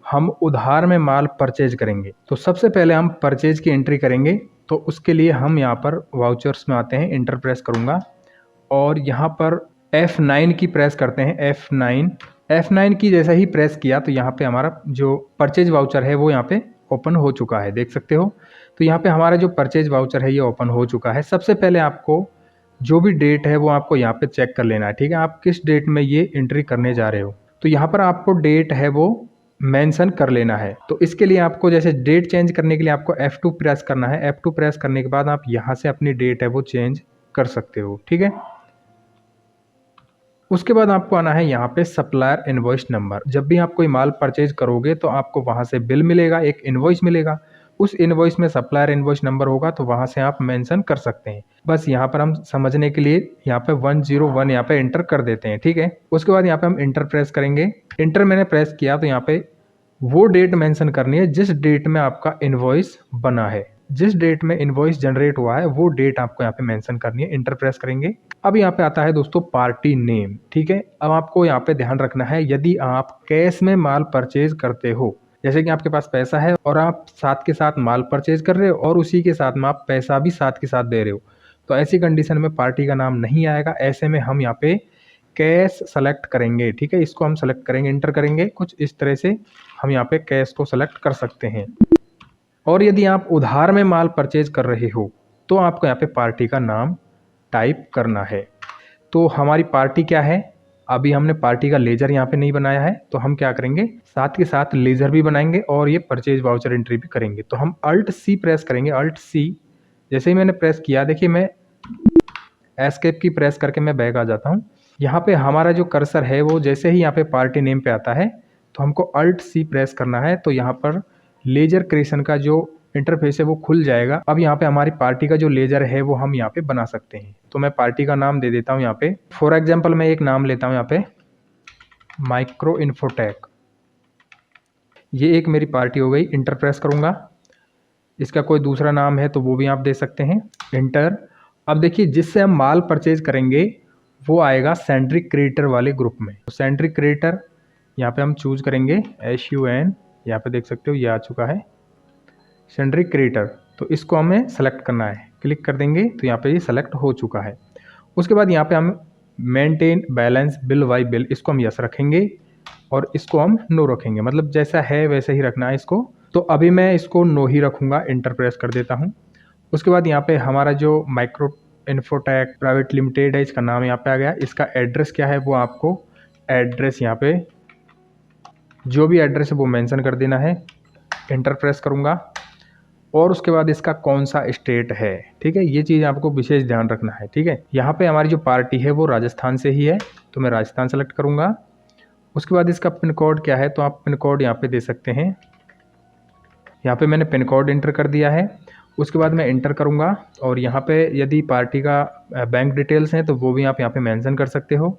हम उधार में माल परचेज करेंगे। तो सबसे पहले हम परचेज की एंट्री करेंगे। तो उसके लिए हम यहाँ पर वाउचर्स में आते हैं, इंटर प्रेस करूँगा और यहाँ पर F9 की प्रेस करते हैं। F9 की जैसा ही प्रेस किया तो यहाँ पे हमारा जो परचेज वाउचर है वो यहाँ पे ओपन हो चुका है, देख सकते हो। तो यहाँ पे हमारा जो परचेज वाउचर है ये ओपन हो चुका है। सबसे पहले आपको जो भी डेट है वो आपको यहाँ पे चेक कर लेना है, ठीक है। आप किस डेट में ये एंट्री करने जा रहे हो, तो यहाँ पर आपको डेट है वो मेंशन कर लेना है। तो इसके लिए आपको जैसे डेट चेंज करने के लिए आपको F2 प्रेस करना है। F2 प्रेस करने के बाद आप यहाँ से अपनी डेट है वो चेंज कर सकते हो, ठीक है। उसके बाद आपको आना है यहाँ पे सप्लायर इनवॉइस नंबर। जब भी आप कोई माल परचेज करोगे तो आपको वहाँ से बिल मिलेगा, एक इनवॉइस मिलेगा। उस इनवॉइस में सप्लायर इनवॉइस नंबर होगा तो वहाँ से आप मेंशन कर सकते हैं। बस यहाँ पर हम समझने के लिए यहाँ पे 101 यहाँ पे इंटर कर देते हैं, ठीक है। उसके बाद यहाँ पे हम इंटर प्रेस करेंगे। इंटर मैंने प्रेस किया तो यहाँ पे वो डेट मेंशन करनी है जिस डेट में आपका इनवॉइस बना है। जिस डेट में इनवॉइस जनरेट हुआ है वो डेट आपको यहाँ पे मेंशन करनी है। इंटर प्रेस करेंगे। अब यहाँ पे आता है दोस्तों पार्टी नेम, ठीक है। अब आपको यहाँ पे ध्यान रखना है, यदि आप कैश में माल परचेज करते हो, जैसे कि आपके पास पैसा है और आप साथ के साथ माल परचेज कर रहे हो और उसी के साथ में आप पैसा भी साथ के साथ दे रहे हो, तो ऐसी कंडीशन में पार्टी का नाम नहीं आएगा। ऐसे में हम यहाँ पे कैश सेलेक्ट करेंगे, ठीक है। इसको हम सेलेक्ट करेंगे, इंटर करेंगे। कुछ इस तरह से हम यहाँ पे कैश को सेलेक्ट कर सकते हैं। और यदि आप उधार में माल परचेज कर रहे हो तो आपको यहाँ पे पार्टी का नाम टाइप करना है। तो हमारी पार्टी क्या है, अभी हमने पार्टी का लेजर यहाँ पे नहीं बनाया है, तो हम क्या करेंगे साथ के साथ लेजर भी बनाएंगे और ये परचेज वाउचर एंट्री भी करेंगे। तो हम Alt+C प्रेस करेंगे, Alt+C। जैसे ही मैंने प्रेस किया, देखिए मैं एस्केप की प्रेस करके मैं बैक आ जाता हूँ। यहाँ पे हमारा जो कर्सर है वो जैसे ही यहाँ पे पार्टी नेम पे आता है तो हमको Alt+C प्रेस करना है। तो यहाँ पर लेजर क्रिएशन का जो इंटरफेस है वो खुल जाएगा। अब यहाँ पे हमारी पार्टी का जो लेजर है वो हम यहाँ पे बना सकते हैं। तो मैं पार्टी का नाम दे देता हूँ यहाँ पे। फॉर एग्जाम्पल मैं एक नाम लेता हूँ यहाँ पे, माइक्रो इन्फोटेक। ये एक मेरी पार्टी हो गई। इंटर प्रेस करूँगा। इसका कोई दूसरा नाम है तो वो भी आप दे सकते हैं, इंटर। अब देखिए जिससे हम माल परचेज करेंगे वो आएगा सेंट्रिक क्रिएटर वाले ग्रुप में। तो सेंट्रिक क्रिएटर यहाँ पे हम चूज करेंगे, SUN, यहाँ पे देख सकते हो ये आ चुका है सेंट्रिक क्रिएटर। तो इसको हमें सेलेक्ट करना है, क्लिक कर देंगे तो यहाँ पे ये सेलेक्ट हो चुका है। उसके बाद यहाँ पे हम maintain balance bill bye bill, इसको हम यस रखेंगे और इसको हम नो रखेंगे, मतलब जैसा है वैसे ही रखना है इसको। तो अभी मैं इसको नो ही रखूँगा, इंटर प्रेस कर देता हूँ। उसके बाद यहाँ पे हमारा जो माइक्रो इन्फोटेक प्राइवेट लिमिटेड है, इसका नाम यहाँ पे आ गया। इसका एड्रेस क्या है वो आपको एड्रेस यहाँ पे जो भी एड्रेस है वो मेंशन कर देना है। इंटर प्रेस करूँगा और उसके बाद इसका कौन सा स्टेट है, ठीक है, ये चीज़ आपको विशेष ध्यान रखना है, ठीक है। यहाँ पे हमारी जो पार्टी है वो राजस्थान से ही है तो मैं राजस्थान सेलेक्ट करूँगा। उसके बाद इसका पिन कोड क्या है, तो आप पिन कोड यहाँ पे दे सकते हैं। यहाँ पे मैंने पिन कोड इंटर कर दिया है। उसके बाद मैं इंटर करूँगा और यहाँ पे यदि पार्टी का बैंक डिटेल्स हैं तो वो भी आप यहाँ पे मेंशन कर सकते हो।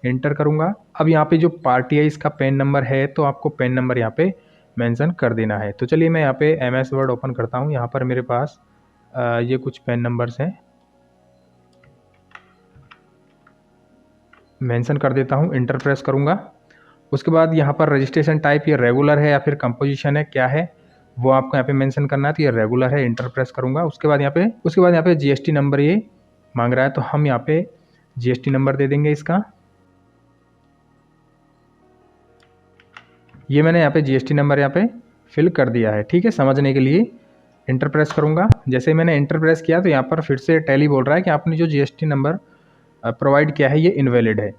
इंटर करूँगा। अब यहाँ पे जो पार्टी है इसका पैन नंबर है तो आपको पैन नंबर यहाँ पे मेंशन कर देना है। तो चलिए मैं यहाँ पे MS वर्ड ओपन करता हूँ। यहाँ पर मेरे पास ये कुछ पैन नंबर्स हैं, मेंशन कर देता हूँ। इंटर प्रेस करूँगा। उसके बाद यहाँ पर रजिस्ट्रेशन टाइप ये रेगुलर है या फिर कंपोजिशन है, क्या है वो आपको यहाँ पे मेंशन करना है। तो ये रेगुलर है, इंटर प्रेस करूँगा। उसके बाद यहाँ पे GST नंबर ये मांग रहा है तो हम यहाँ पे GST नंबर दे देंगे इसका। ये मैंने यहाँ पे GST नंबर यहाँ पे फिल कर दिया है, ठीक है। समझने के लिए इंटर प्रेस करूँगा। जैसे मैंने इंटर प्रेस किया तो यहाँ पर फिर से टैली बोल रहा है कि आपने जो GST नंबर प्रोवाइड किया है ये इनवैलिड है,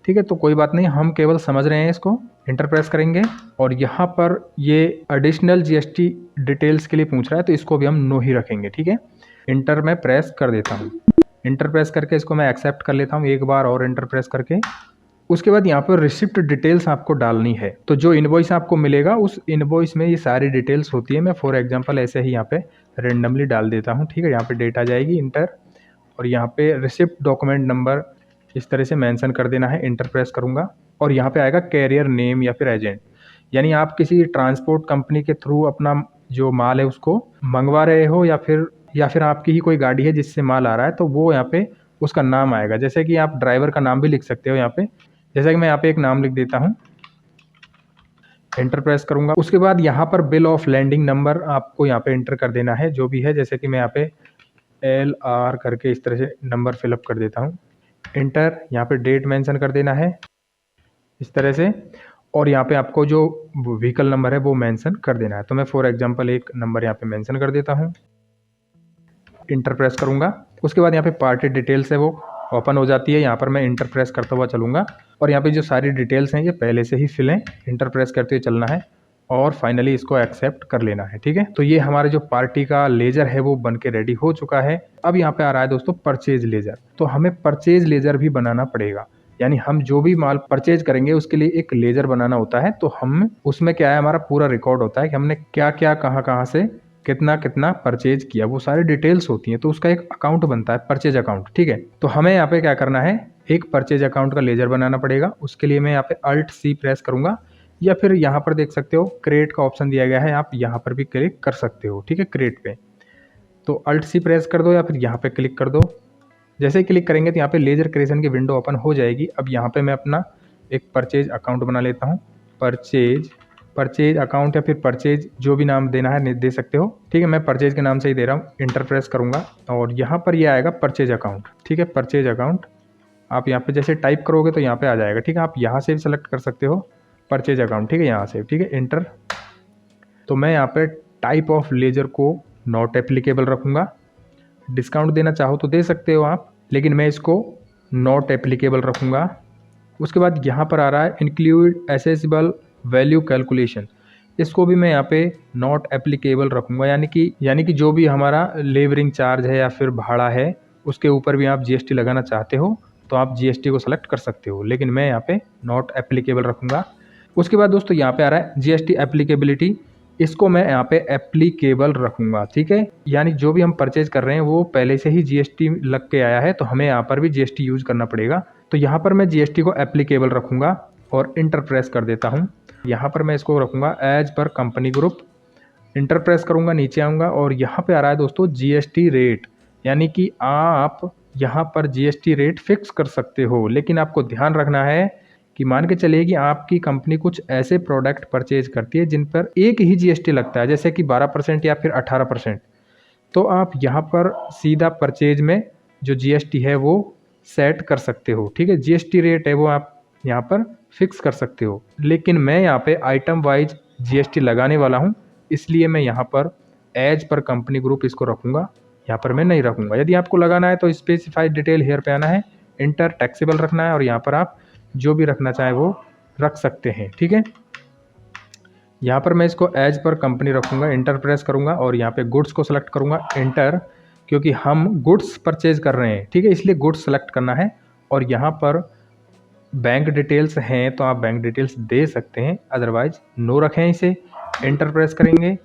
ठीक है। तो कोई बात नहीं, हम केवल समझ रहे हैं इसको। इंटर प्रेस करेंगे और यहाँ पर ये एडिशनल GST डिटेल्स के लिए पूछ रहा है तो इसको भी हम नो ही रखेंगे, ठीक है। इंटर में प्रेस कर देता हूँ। इंटर प्रेस करके इसको मैं एक्सेप्ट कर लेता हूँ एक बार और इंटर प्रेस करके। उसके बाद यहाँ पर रिसिप्ट डिटेल्स आपको डालनी है। तो जो इनवॉइस आपको मिलेगा उस इनवॉइस में ये सारी डिटेल्स होती है। मैं फॉर एग्जांपल ऐसे ही यहाँ पे रेंडमली डाल देता हूँ, ठीक है। यहाँ पे डेट आ जाएगी, इंटर, और यहाँ पे रिसिप्ट डॉक्यूमेंट नंबर इस तरह से मेंशन कर देना है। इंटर प्रेस करूँगा और यहाँ पे आएगा कैरियर नेम या फिर एजेंट, यानी आप किसी ट्रांसपोर्ट कंपनी के थ्रू अपना जो माल है उसको मंगवा रहे हो या फिर आपकी ही कोई गाड़ी है जिससे माल आ रहा है तो वो यहाँ पे उसका नाम आएगा। जैसे कि आप ड्राइवर का नाम भी लिख सकते हो यहाँ पे। जैसा कि मैं यहाँ पे एक नाम लिख देता हूँ, एंटर प्रेस करूँगा। उसके बाद यहाँ पर बिल ऑफ लैंडिंग नंबर आपको यहाँ पे एंटर कर देना है जो भी है, जैसे कि मैं यहाँ पे LR करके इस तरह से नंबर फिलअप कर देता हूँ। एंटर, यहाँ पे डेट मेंशन कर देना है इस तरह से, और यहाँ पे आपको जो व्हीकल नंबर है वो मेंशन कर देना है। तो मैं फॉर एग्जांपल एक नंबर यहाँ पे मेंशन कर देता हूँ, इंटर प्रेस करूँगा। उसके बाद यहाँ पे पार्टी डिटेल्स है वो ओपन हो जाती है। यहाँ पर मैं इंटर प्रेस करता हुआ चलूँगा और यहाँ पे जो सारी डिटेल्स हैं ये पहले से ही फिल हैं, इंटर प्रेस करते हुए चलना है और फाइनली इसको एक्सेप्ट कर लेना है। ठीक है, तो ये हमारे जो पार्टी का लेजर है वो बन के रेडी हो चुका है। अब यहाँ पे आ रहा है दोस्तों परचेज लेजर। तो हमें परचेज लेजर भी बनाना पड़ेगा, यानी हम जो भी माल परचेज करेंगे उसके लिए एक लेजर बनाना होता है। तो हम उसमें क्या है, हमारा पूरा रिकॉर्ड होता है कि हमने क्या क्या कहाँ से कितना कितना परचेज किया, वो सारी डिटेल्स होती हैं। तो उसका एक अकाउंट बनता है, परचेज अकाउंट। ठीक है, तो हमें यहाँ पे क्या करना है, एक परचेज अकाउंट का लेजर बनाना पड़ेगा। उसके लिए मैं यहाँ पे Alt+C प्रेस करूंगा, या फिर यहाँ पर देख सकते हो क्रिएट का ऑप्शन दिया गया है, आप यहाँ पर भी क्लिक कर सकते हो। ठीक है, क्रिएट पे तो Alt+C प्रेस कर दो या फिर यहाँ पे क्लिक कर दो। जैसे ही क्लिक करेंगे तो यहाँ पे लेजर क्रिएशन की विंडो ओपन हो जाएगी। अब यहाँ पे मैं अपना एक परचेज अकाउंट बना लेता हूँ, परचेज अकाउंट या फिर परचेज जो भी नाम देना है दे सकते हो। ठीक है, मैं परचेज के नाम से ही दे रहा हूँ। इंटर प्रेस करूँगा और यहाँ पर ये आएगा परचेज अकाउंट। ठीक है, परचेज अकाउंट आप यहाँ पे जैसे टाइप करोगे तो यहाँ पे आ जाएगा। ठीक है, आप यहाँ से भी सेलेक्ट कर सकते हो परचेज अकाउंट। ठीक है, यहाँ से। ठीक है, इंटर। तो मैं यहाँ पे टाइप ऑफ लेजर को नॉट एप्लीकेबल रखूँगा। डिस्काउंट देना चाहो तो दे सकते हो आप, लेकिन मैं इसको नॉट एप्लीकेबल रखूँगा। उसके बाद यहाँ पर आ रहा है इंक्लूड एसेसिबल वैल्यू कैलकुलेशन, इसको भी मैं यहाँ पे नॉट एप्लीकेबल रखूँगा। यानी कि जो भी हमारा लेबरिंग चार्ज है या फिर भाड़ा है उसके ऊपर भी आप GST लगाना चाहते हो तो आप GST को सेलेक्ट कर सकते हो, लेकिन मैं यहाँ पे नॉट एप्लीकेबल रखूँगा। उसके बाद दोस्तों यहाँ पे आ रहा है GST एप्लीकेबिलिटी, इसको मैं यहाँ पे एप्लीकेबल रखूँगा। ठीक है, यानी जो भी हम परचेज कर रहे हैं वो पहले से ही GST लग के आया है तो हमें यहाँ पर भी GST यूज़ करना पड़ेगा। तो यहाँ पर मैं GST को एप्लीकेबल रखूँगा और इंटर प्रेस कर देता हूँ। यहाँ पर मैं इसको रखूँगा as per company group. Enter press करूँगा, नीचे आऊँगा और यहाँ पे आ रहा है दोस्तों GST रेट, यानी कि आप यहाँ पर GST रेट फिक्स कर सकते हो। लेकिन आपको ध्यान रखना है कि मान के चलिए कि आपकी कंपनी कुछ ऐसे प्रोडक्ट परचेज करती है जिन पर एक ही GST लगता है, जैसे कि 12% या फिर 18%, तो आप यहाँ पर सीधा परचेज में जो GST है वो सेट कर सकते हो। ठीक है, GST रेट है वो आप यहाँ पर फिक्स कर सकते हो, लेकिन मैं यहाँ पे आइटम वाइज GST लगाने वाला हूँ, इसलिए मैं यहाँ पर एज पर कंपनी ग्रुप इसको रखूँगा, यहाँ पर मैं नहीं रखूँगा। यदि आपको लगाना है तो स्पेसिफाइड डिटेल हेयर पे आना है, इंटर टैक्सेबल रखना है और यहाँ पर आप जो भी रखना चाहे वो रख सकते हैं। ठीक है, यहाँ पर मैं इसको एज पर कंपनी रखूँगा, इंटर प्रेस करूँगा और यहाँ पे गुड्स को सिलेक्ट करूँगा, इंटर, क्योंकि हम गुड्स परचेज कर रहे हैं। ठीक है, इसलिए गुड्स सेलेक्ट करना है और यहाँ पर बैंक डिटेल्स हैं तो आप बैंक डिटेल्स दे सकते हैं, अदरवाइज नो रखें इसे। इंटर प्रेस करेंगे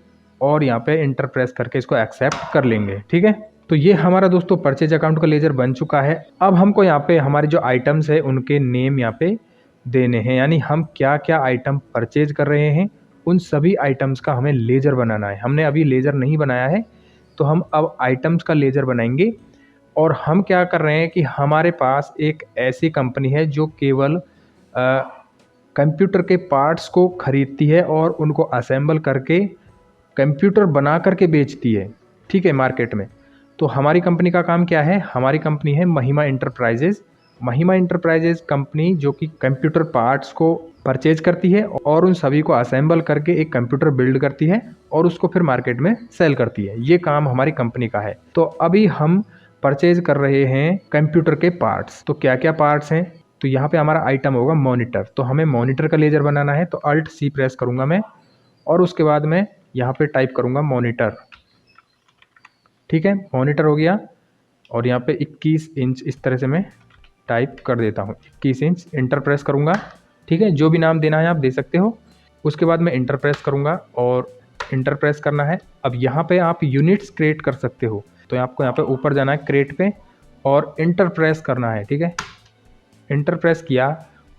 और यहाँ पे इंटर प्रेस करके इसको एक्सेप्ट कर लेंगे। ठीक है, तो ये हमारा दोस्तों परचेज अकाउंट का लेजर बन चुका है। अब हमको यहाँ पे हमारे जो आइटम्स है उनके नेम यहाँ पे देने हैं, यानी हम क्या क्या आइटम परचेज कर रहे हैं उन सभी आइटम्स का हमें लेजर बनाना है। हमने अभी लेजर नहीं बनाया है तो हम अब आइटम्स का लेजर बनाएंगे। और हम क्या कर रहे हैं कि हमारे पास एक ऐसी कंपनी है जो केवल कंप्यूटर के पार्ट्स को खरीदती है और उनको असेंबल करके कंप्यूटर बना करके बेचती है। ठीक है, मार्केट में। तो हमारी कंपनी का काम क्या है, हमारी कंपनी है महिमा इंटरप्राइजेज। महिमा इंटरप्राइजेज कंपनी जो कि कंप्यूटर पार्ट्स को परचेज करती है और उन सभी को असेंबल करके एक कंप्यूटर बिल्ड करती है और उसको फिर मार्केट में सेल करती है। ये काम हमारी कंपनी का है। तो अभी हम परचेज कर रहे हैं कंप्यूटर के पार्ट्स। तो क्या क्या पार्ट्स हैं, तो यहाँ पे हमारा आइटम होगा मॉनिटर। तो हमें मॉनिटर का लेजर बनाना है तो Alt+C प्रेस करूँगा मैं और उसके बाद मैं यहाँ पे टाइप करूँगा मॉनिटर। ठीक है, मॉनिटर हो गया और यहाँ पे 21 इंच इस तरह से मैं टाइप कर देता हूँ, 21 इंच। इंटर प्रेस करूँगा। ठीक है, जो भी नाम देना है आप दे सकते हो। उसके बाद मैं इंटर प्रेस करूँगा और इंटर प्रेस करना है। अब यहाँ पे आप यूनिट्स क्रिएट कर सकते हो, तो आपको यहाँ पे ऊपर जाना है क्रिएट पे और इंटर प्रेस करना है। ठीक है, इंटर प्रेस किया।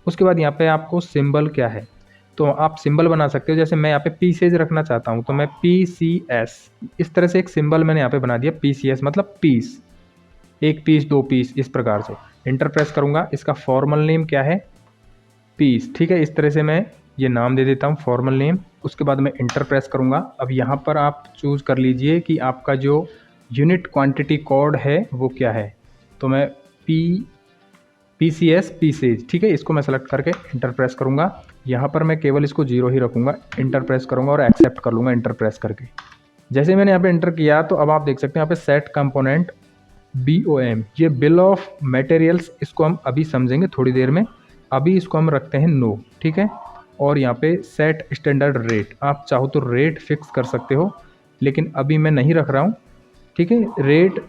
उसके बाद यहाँ पे आपको सिंबल क्या है तो आप सिंबल बना सकते हो। जैसे मैं यहाँ पे पीसेज रखना चाहता हूँ तो मैं PCS इस तरह से एक सिंबल मैंने यहाँ पे बना दिया। PCS मतलब पीस, एक पीस, दो पीस, इस प्रकार से। इंटर प्रेस करूँगा। इसका फॉर्मल नेम क्या है, पीस। ठीक है, इस तरह से मैं ये नाम दे देता हूँ फॉर्मल नेम। उसके बाद मैं इंटर प्रेस करूँगा। अब यहाँ पर आप चूज़ कर लीजिए कि आपका जो यूनिट क्वांटिटी कोड है वो क्या है। तो मैं PCS पीसेज, ठीक है, इसको मैं सेलेक्ट करके इंटर प्रेस करूँगा। यहाँ पर मैं केवल इसको 0 ही रखूँगा, इंटर प्रेस करूँगा और एक्सेप्ट कर लूँगा इंटर प्रेस करके। जैसे मैंने यहाँ पे इंटर किया तो अब आप देख सकते हैं यहाँ पे सेट कंपोनेंट BOM, ये बिल ऑफ मटेरियल्स, इसको हम अभी समझेंगे थोड़ी देर में। अभी इसको हम रखते हैं नो, ठीक है। और यहाँ पे सेट स्टैंडर्ड रेट, आप चाहो तो रेट फिक्स कर सकते हो, लेकिन अभी मैं नहीं रख रहा हूँ, ठीक है। रेट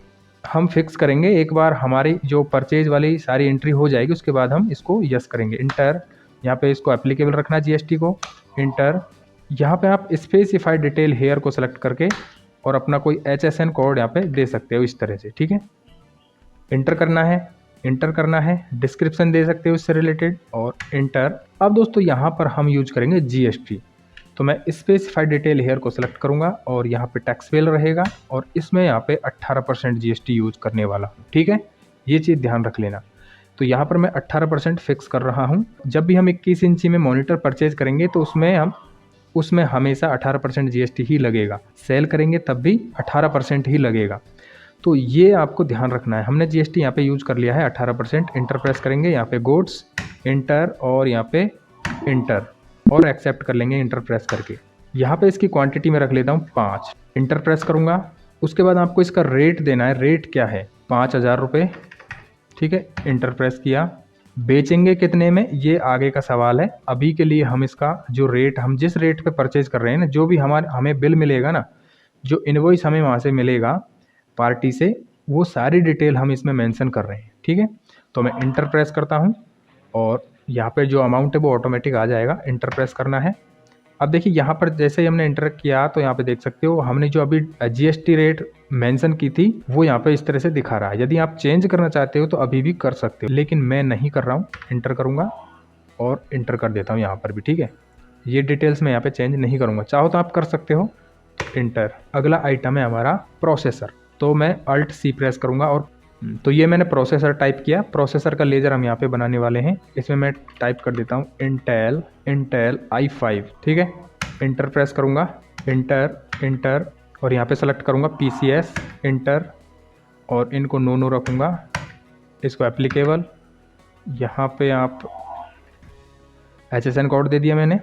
हम फिक्स करेंगे एक बार हमारी जो परचेज वाली सारी एंट्री हो जाएगी, उसके बाद हम इसको यस करेंगे। इंटर, यहाँ पे इसको एप्लीकेबल रखना GST को, इंटर। यहाँ पे आप स्पेसिफाइड डिटेल हेयर को सेलेक्ट करके और अपना कोई HSN कोड यहाँ पे दे सकते हो इस तरह से, ठीक है। इंटर करना है, इंटर करना है, डिस्क्रिप्शन दे सकते हो इससे रिलेटेड और इंटर। अब दोस्तों यहाँ पर हम यूज करेंगे GST, तो मैं स्पेसिफाइड डिटेल हेयर को सेलेक्ट करूंगा और यहाँ पे टैक्स फेल रहेगा और इसमें यहाँ पे 18% GST यूज करने वाला हूँ, ठीक है। ये चीज़ ध्यान रख लेना। तो यहाँ पर मैं 18% फिक्स कर रहा हूँ। जब भी हम 21 इंची में मॉनिटर परचेज करेंगे तो उसमें हमेशा 18% GST ही लगेगा। सेल करेंगे तब भी 18% ही लगेगा। तो ये आपको ध्यान रखना है। हमने GST यहाँ पे यूज कर लिया है 18%। इंटर प्रेस करेंगे, यहाँ पे गुड्स, इंटर और यहाँ पे इंटर और एक्सेप्ट कर लेंगे इंटर प्रेस करके। यहाँ पे इसकी क्वांटिटी में रख लेता हूँ 5, इंटर प्रेस करूँगा। उसके बाद आपको इसका रेट देना है। रेट क्या है? 5000 रुपये, ठीक है। इंटर प्रेस किया। बेचेंगे कितने में, ये आगे का सवाल है। अभी के लिए हम इसका जो रेट, हम जिस रेट पे परचेज कर रहे हैं ना, जो भी हमें बिल मिलेगा ना, जो इनवॉइस हमें वहाँ से मिलेगा पार्टी से, वो सारी डिटेल हम इसमें मेंशन कर रहे हैं, ठीक है। तो मैं इंटर प्रेस करता हूँ और यहाँ पे जो अमाउंट है वो ऑटोमेटिक आ जाएगा। इंटर प्रेस करना है। अब देखिए यहाँ पर जैसे ही हमने इंटर किया तो यहाँ पे देख सकते हो हमने जो अभी GST रेट मेंशन की थी वो यहाँ पे इस तरह से दिखा रहा है। यदि आप चेंज करना चाहते हो तो अभी भी कर सकते हो, लेकिन मैं नहीं कर रहा हूँ। इंटर करूँगा और इंटर कर देता हूँ यहाँ पर भी, ठीक है। ये डिटेल्स मैं यहाँ पे चेंज नहीं करूँगा, चाहो तो आप कर सकते हो। इंटर। अगला आइटम है हमारा प्रोसेसर, तो मैं Alt C प्रेस करूँगा और तो ये मैंने प्रोसेसर टाइप किया। प्रोसेसर का लेजर हम यहाँ पे बनाने वाले हैं। इसमें मैं टाइप कर देता हूँ इंटेल i5, ठीक है। इंटर प्रेस करूँगा, इंटर और यहाँ पे सेलेक्ट करूँगा PCS, इंटर और इनको नो रखूँगा, इसको एप्लीकेबल। यहाँ पे आप HSN कोड दे दिया मैंने,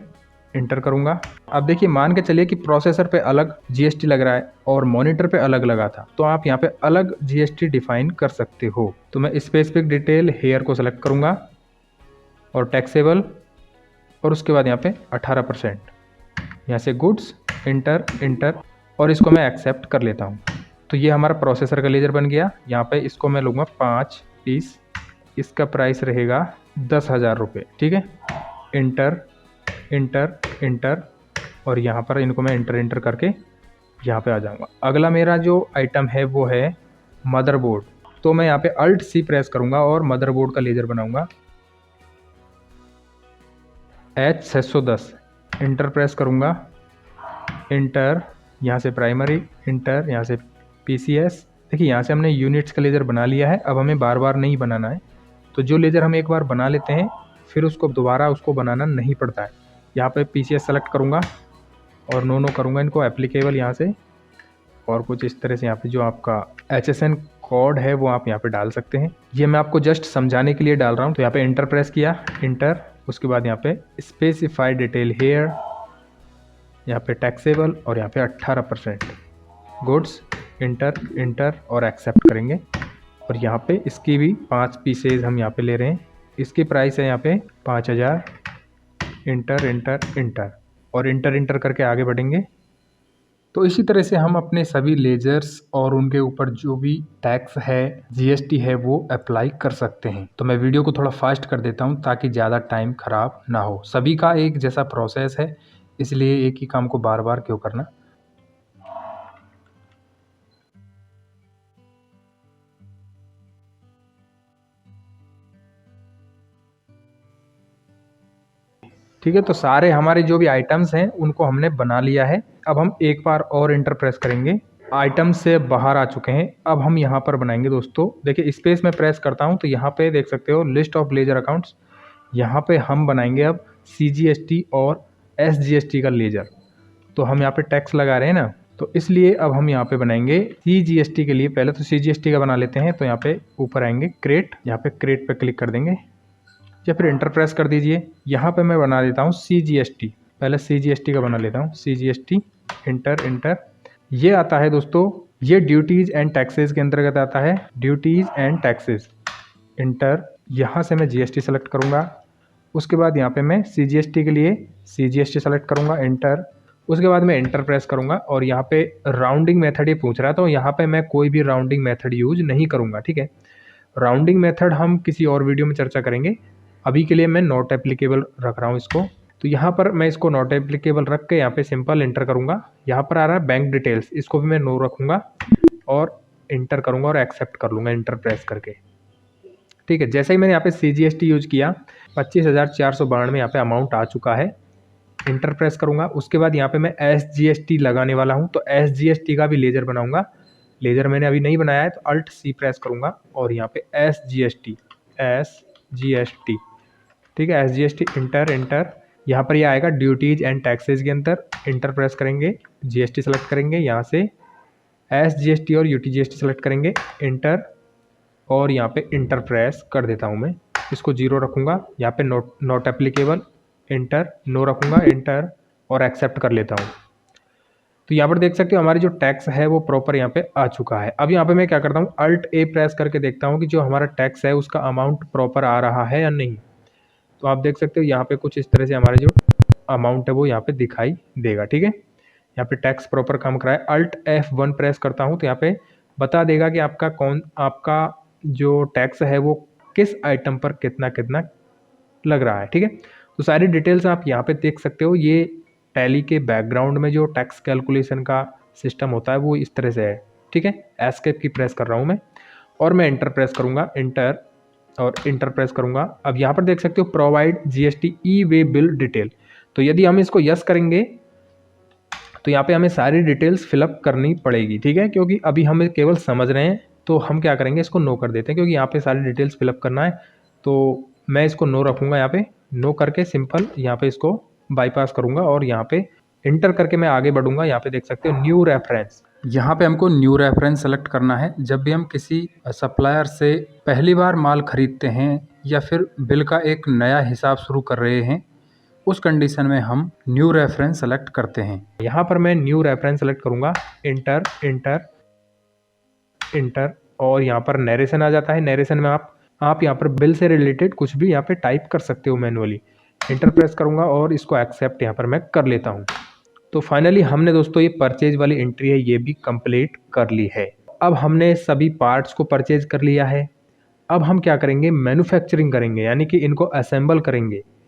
इंटर करूँगा। अब देखिए मान के चलिए कि प्रोसेसर पे अलग GST लग रहा है और मॉनिटर पे अलग लगा था, तो आप यहाँ पे अलग GST डिफाइन कर सकते हो। तो मैं स्पेसिफिक डिटेल हेयर को सेलेक्ट करूँगा और टैक्सेबल और उसके बाद यहाँ पे 18%, यहाँ से गुड्स, इंटर और इसको मैं एक्सेप्ट कर लेता हूँ। तो ये हमारा प्रोसेसर का लेजर बन गया। यहाँ पे इसको मैं लूँगा 5 पीस, इसका प्राइस रहेगा 10,000 रुपये, ठीक है। इंटर और यहाँ पर इनको मैं इंटर करके यहाँ पे आ जाऊँगा। अगला मेरा जो आइटम है वो है मदरबोर्ड, तो मैं यहाँ पे Alt C प्रेस करूँगा और मदरबोर्ड का लेजर बनाऊँगा H610। इंटर प्रेस करूँगा, इंटर, यहाँ से प्राइमरी, इंटर, यहाँ से PCS। देखिए यहाँ से हमने यूनिट्स का लेजर बना लिया है, अब हमें बार बार नहीं बनाना है। तो जो लेजर हम एक बार बना लेते हैं फिर उसको दोबारा उसको बनाना नहीं पड़ता है। यहाँ पे PCS सेलेक्ट करूँगा और नो करूँगा इनको, एप्लीकेबल यहाँ से, और कुछ इस तरह से यहाँ पे जो आपका HSN कोड है वो आप यहाँ पे डाल सकते हैं। ये मैं आपको जस्ट समझाने के लिए डाल रहा हूँ। तो यहाँ पे इंटर प्रेस किया, इंटर, उसके बाद यहाँ पे स्पेसिफाइड डिटेल हेयर, यहाँ पे टैक्सेबल और यहाँ पे 18%, गुड्स, इंटर और एक्सेप्ट करेंगे। और यहाँ पे इसकी भी 5 पीसेज हम यहाँ पे ले रहे हैं। इसकी प्राइस है यहाँ पे 5000। इंटर और इंटर करके आगे बढ़ेंगे। तो इसी तरह से हम अपने सभी लेजर्स और उनके ऊपर जो भी टैक्स है, GST है, वो अप्लाई कर सकते हैं। तो मैं वीडियो को थोड़ा फास्ट कर देता हूँ ताकि ज़्यादा टाइम ख़राब ना हो। सभी का एक जैसा प्रोसेस है, इसलिए एक ही काम को बार बार क्यों करना। ठीक है, तो सारे हमारे जो भी आइटम्स हैं उनको हमने बना लिया है। अब हम एक बार और इंटर प्रेस करेंगे। आइटम से बाहर आ चुके हैं। अब हम यहाँ पर बनाएंगे दोस्तों। देखिए स्पेस में प्रेस करता हूँ तो यहाँ पे देख सकते हो लिस्ट ऑफ लेजर अकाउंट्स। यहाँ पे हम बनाएंगे अब CGST और SGST का लेजर। तो हम यहाँ पे टैक्स लगा रहे हैं ना, तो इसलिए अब हम यहाँ पे बनाएंगे CGST के लिए। पहले तो CGST का बना लेते हैं। तो यहाँ पे ऊपर आएंगे क्रिएट, यहाँ पे क्रिएट पे क्लिक कर देंगे या फिर एंटर प्रेस कर दीजिए। यहाँ पे मैं बना देता हूँ CGST। पहले CGST का बना लेता हूँ, CGST, इंटर इंटर। ये आता है दोस्तों, ये ड्यूटीज़ एंड टैक्सेस के अंतर्गत आता है, ड्यूटीज़ एंड टैक्सेस, इंटर। यहाँ से मैं GST सेलेक्ट करूँगा। उसके बाद यहाँ पे मैं CGST के लिए CGST सेलेक्ट करूँगा, इंटर। उसके बाद मैं इंटर प्रेस करूँगा और यहाँ पे राउंडिंग मेथड ये पूछ रहा है, तो यहाँ पे मैं कोई भी राउंडिंग मेथड यूज नहीं करूँगा, ठीक है। राउंडिंग मेथड हम किसी और वीडियो में चर्चा करेंगे। अभी के लिए मैं नॉट एप्लीकेबल रख रहा हूँ इसको। तो यहाँ पर मैं इसको नॉट एप्लीकेबल रख के यहाँ पे सिंपल इंटर करूँगा। यहाँ पर आ रहा है बैंक डिटेल्स, इसको भी मैं नो रखूँगा और इंटर करूँगा और एक्सेप्ट कर लूँगा इंटर प्रेस करके, ठीक है। जैसे ही मैंने यहाँ पे CGST यूज किया, 25,492 यहाँ पे अमाउंट आ चुका है। इंटर प्रेस करूँगा। उसके बाद यहाँ पे मैं SGST लगाने वाला हूँ, तो SGST का भी लेजर बनाऊँगा। लेजर मैंने अभी नहीं बनाया है, तो Alt C प्रेस करूँगा और यहाँ पे SGST, ठीक है, SGST, इंटर इंटर। यहाँ पर ये आएगा ड्यूटीज एंड टैक्सेस के अंदर, इंटर प्रेस करेंगे, GST सेलेक्ट करेंगे, यहाँ से SGST और UTGST सेलेक्ट करेंगे, इंटर, और यहाँ पे इंटर प्रेस कर देता हूँ मैं। इसको 0 रखूँगा, यहाँ पे नॉट एप्लीकेबल, इंटर, नो रखूँगा, इंटर, और एक्सेप्ट कर लेता हूँ। तो यहाँ पर देख सकते हो हमारी जो टैक्स है वो प्रॉपर यहाँ पे आ चुका है। अब यहाँ पे मैं क्या करता हूँ, Alt A प्रेस करके देखता हूँ कि जो हमारा टैक्स है उसका अमाउंट प्रॉपर आ रहा है या नहीं। तो आप देख सकते हो यहाँ पे कुछ इस तरह से हमारे जो अमाउंट है वो यहाँ पे दिखाई देगा, ठीक है। यहाँ पे टैक्स प्रॉपर काम करा है। Alt F1 प्रेस करता हूँ तो यहाँ पे बता देगा कि आपका जो टैक्स है वो किस आइटम पर कितना कितना लग रहा है, ठीक है। तो सारी डिटेल्स आप यहाँ पे देख सकते हो। ये टैली के बैकग्राउंड में जो टैक्स कैलकुलेशन का सिस्टम होता है वो इस तरह से है, ठीक है। एस्केप की प्रेस कर रहा हूँ मैं और मैं इंटर प्रेस करूँगा, इंटर, और इंटर प्रेस करूँगा। अब यहाँ पर देख सकते हो provide GST e-way bill detail. तो यदि हम इसको यस करेंगे तो यहाँ पे हमें सारी डिटेल्स फिलअप करनी पड़ेगी, ठीक है, क्योंकि अभी हम केवल समझ रहे हैं। तो हम क्या करेंगे, इसको नो कर देते हैं, क्योंकि यहाँ पे सारी डिटेल्स फिलअप करना है। तो मैं इसको नो रखूँगा, यहाँ पे नो करके सिंपल यहाँ पे इसको बाईपास करूँगा और यहाँ पे इंटर करके मैं आगे बढ़ूँगा। यहाँ पे देख सकते हो न्यू रेफरेंस, यहाँ पे हमको न्यू रेफरेंस सेलेक्ट करना है। जब भी हम किसी सप्लायर से पहली बार माल खरीदते हैं या फिर बिल का एक नया हिसाब शुरू कर रहे हैं, उस कंडीशन में हम न्यू रेफरेंस सेलेक्ट करते हैं। यहाँ पर मैं न्यू रेफरेंस सेलेक्ट करूँगा, इंटर इंटर इंटर, और यहाँ पर नरेशन आ जाता है। नरेशन में आप यहाँ पर बिल से रिलेटेड कुछ भी यहाँ पे टाइप कर सकते हो मैनुअली। इंटर प्रेस करूँगा और इसको एक्सेप्ट यहाँ पर मैं कर लेता हूँ। तो फाइनली हमने दोस्तों ये परचेज वाली एंट्री है ये भी कंप्लीट कर ली है। अब हमने सभी पार्ट्स को परचेज कर लिया है। अब हम क्या करेंगे, मैन्युफैक्चरिंग करेंगे, यानी कि इनको असेंबल करेंगे।